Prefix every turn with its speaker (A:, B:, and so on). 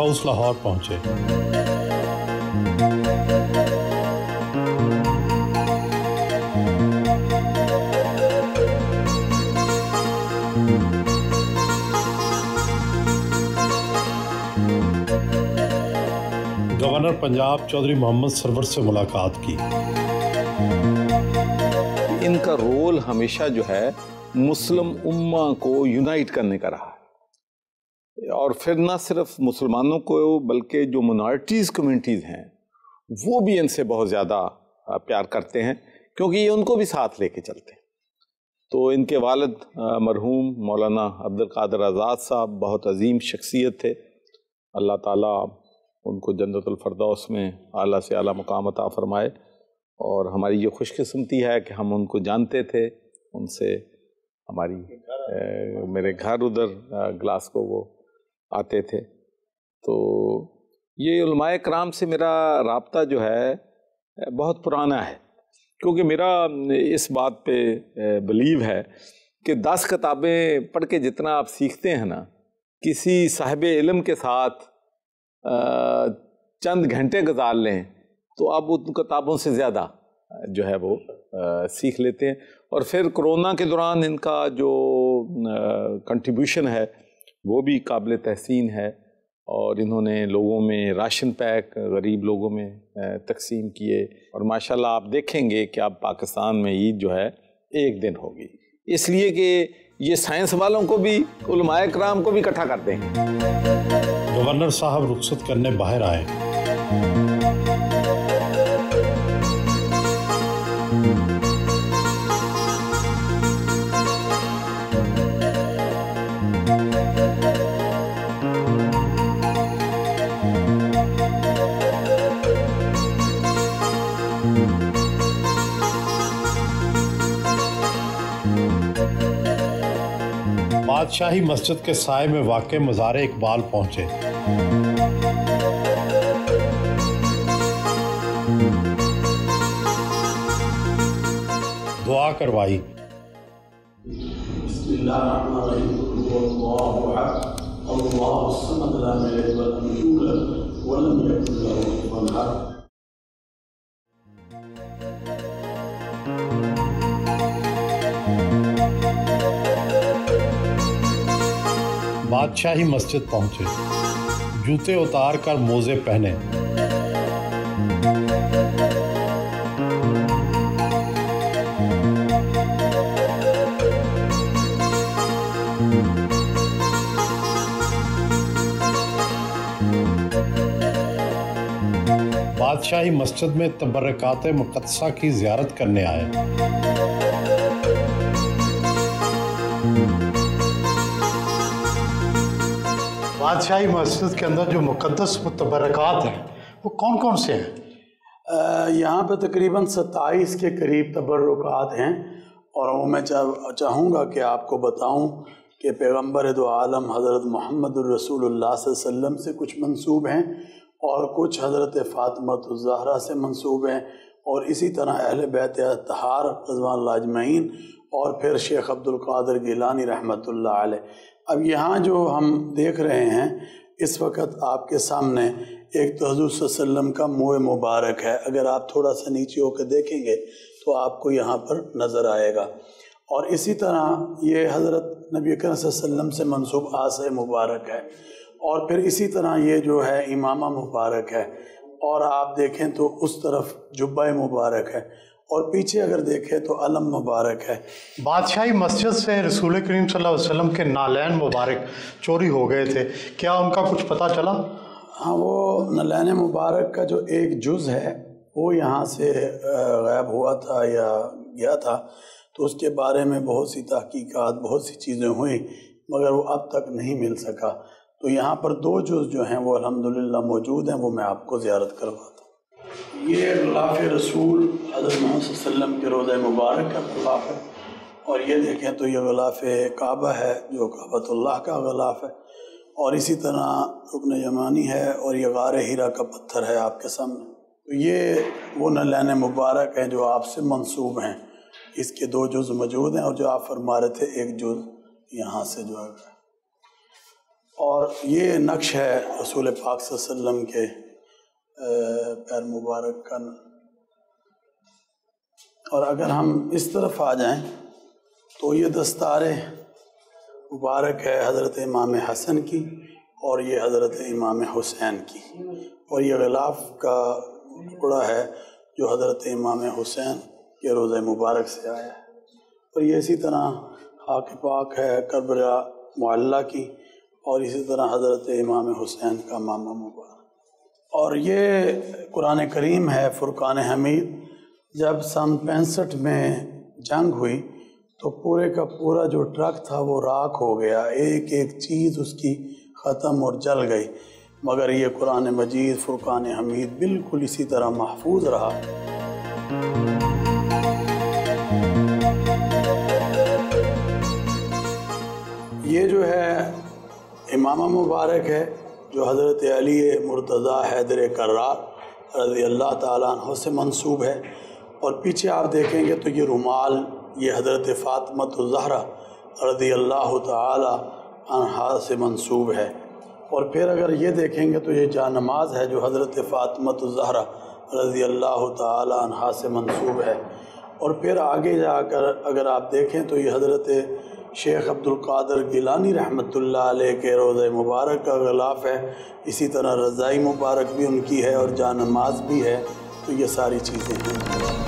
A: House Lahore پہنچے۔ Governor Punjab Chaudhry Muhammad Sarwar سے ملاقات کی۔
B: ان کا رول ہمیشہ جو ہے مسلم امہ کو یونائٹ کرنے کا رہا ہے، اور پھر نہ صرف مسلمانوں کو بلکہ جو منارٹیز کمیونٹیز ہیں وہ بھی ان سے بہت زیادہ پیار کرتے ہیں، کیونکہ یہ ان کو بھی ساتھ لے کے چلتے ہیں۔ تو ان کے والد مرحوم مولانا عبدالقادر آزاد صاحب بہت عظیم شخصیت تھے، اللہ تعالیٰ ان کو جنت الفردوس میں اعلیٰ سے اعلیٰ مقام عطا فرمائے۔ اور ہماری یہ خوش قسمتی ہے کہ ہم ان کو جانتے تھے، ان سے ہماری میرے گھر ادھر گلاسگو وہ آتے تھے۔ تو یہ علماء کرام سے میرا رابطہ جو ہے بہت پرانا ہے، کیونکہ میرا اس بات پہ بلیو ہے کہ 10 کتابیں پڑھ کے جتنا آپ سیکھتے ہیں نا، کسی صاحب علم کے ساتھ چند گھنٹے گزار لیں تو اب ان کتابوں سے زیادہ جو ہے وہ سیکھ لیتے ہیں۔ اور پھر کرونا کے دوران ان کا جو کنٹریبیوشن ہے وہ بھی قابل تحسین ہے، اور انہوں نے لوگوں میں راشن پیک غریب لوگوں میں تقسیم کیے، اور ماشاءاللہ آپ دیکھیں گے کہ اب پاکستان میں عید جو ہے ایک دن ہوگی، اس لیے کہ یہ سائنس والوں کو بھی علماء کرام کو بھی اکٹھا کرتے ہیں۔
A: گورنر صاحب رخصت کرنے باہر آئے۔ بادشاہی مسجد کے سائے میں واقع مزار اقبال پہنچے۔ دعا کروائی۔
C: بسم اللہ الرحمن الرحیم، اللہ احد اللہ الصمد لم یلد ولم یولد ولم یکن له کفوا احد۔
A: بادشاہی مسجد پہنچے، جوتے اتار کر موزے پہنے۔ بادشاہی مسجد میں تبرکات مقدسہ کی زیارت کرنے آئے۔ بادشاہی مسجد کے اندر جو مقدس تبرکات ہیں وہ کون کون سے ہیں؟
C: یہاں پہ تقریباً 27 کے قریب تبرکات ہیں، اور وہ میں چاہوں گا کہ آپ کو بتاؤں کہ پیغمبر دو عالم حضرت محمد الرسول اللہ صلی اللہ علیہ وسلم سے کچھ منسوب ہیں، اور کچھ حضرت فاطمہ الزہرا سے منسوب ہیں، اور اسی طرح اہل بیت اطہار رضوان اللہ اجمعین، اور پھر شیخ عبدالقادر گیلانی رحمۃ اللہ علیہ۔ اب یہاں جو ہم دیکھ رہے ہیں اس وقت آپ کے سامنے ایک تو حضور صلی اللہ علیہ وسلم کا منہ مبارک ہے، اگر آپ تھوڑا سا نیچے ہو کے دیکھیں گے تو آپ کو یہاں پر نظر آئے گا، اور اسی طرح یہ حضرت نبی اکرم صلی اللہ علیہ وسلم سے منسوب آسہ مبارک ہے، اور پھر اسی طرح یہ جو ہے امامہ مبارک ہے، اور آپ دیکھیں تو اس طرف جبہ مبارک ہے، اور پیچھے اگر دیکھیں تو علم مبارک ہے۔
A: بادشاہی مسجد سے رسول کریم صلی اللہ علیہ وسلم کے نالین مبارک چوری ہو گئے تھے، کیا ان کا کچھ پتہ چلا؟
C: ہاں، وہ نالین مبارک کا جو ایک جز ہے وہ یہاں سے غائب ہوا تھا یا گیا تھا، تو اس کے بارے میں بہت سی تحقیقات، بہت سی چیزیں ہوئیں، مگر وہ اب تک نہیں مل سکا۔ تو یہاں پر 2 جز جو ہیں وہ الحمدللہ موجود ہیں، وہ میں آپ کو زیارت کرواتا ہوں۔ یہ غلاف رسول حضرت محمد صلی اللہ علیہ وسلم کے روضہ مبارک کا غلاف ہے، اور یہ دیکھیں تو یہ غلاف کعبہ ہے جو کعبۃ اللہ کا غلاف ہے، اور اسی طرح رکن یمانی ہے، اور یہ غار ہیرا کا پتھر ہے آپ کے سامنے۔ تو یہ وہ نالین مبارک ہیں جو آپ سے منسوب ہیں، اس کے 2 جز موجود ہیں، اور جو آپ فرما رہے تھے ایک جز یہاں سے جو ہے۔ اور یہ نقش ہے رسول پاک صلی اللہ علیہ وسلم کے پیر مبارک کا۔ اور اگر ہم اس طرف آ جائیں تو یہ دستار مبارک ہے حضرت امام حسن کی، اور یہ حضرت امام حسین کی، اور یہ غلاف کا ٹکڑا ہے جو حضرت امام حسین کے روضہ مبارک سے آیا ہے، اور یہ اسی طرح خاک پاک ہے کربلا معلیٰ کی، اور اسی طرح حضرت امام حسین کا ماما مبارک۔ اور یہ قرآن کریم ہے فرقان حمید۔ جب سن 65 میں جنگ ہوئی تو پورے کا پورا جو ٹرک تھا وہ راکھ ہو گیا، ایک ایک چیز اس کی ختم اور جل گئی، مگر یہ قرآن مجید فرقان حمید بالکل اسی طرح محفوظ رہا۔ یہ جو ہے امامہ مبارک ہے جو حضرت علی مرتضیٰ حیدر کرار رضی اللہ تعالیٰ عنہ سے منسوب ہے، اور پیچھے آپ دیکھیں گے تو یہ رومال یہ حضرت فاطمہ الزہرا رضی اللہ تعالی عنہا سے منسوب ہے، اور پھر اگر یہ دیکھیں گے تو یہ جا نماز ہے جو حضرت فاطمہ الزہرا رضی اللہ تعالی عنہا سے منسوب ہے، اور پھر آگے جا کر اگر آپ دیکھیں تو یہ حضرت شیخ عبد القادر گیلانی رحمۃ اللہ علیہ کے روضہ مبارک کا غلاف ہے، اسی طرح رضائی مبارک بھی ان کی ہے اور جا نماز بھی ہے، تو یہ ساری چیزیں ہیں۔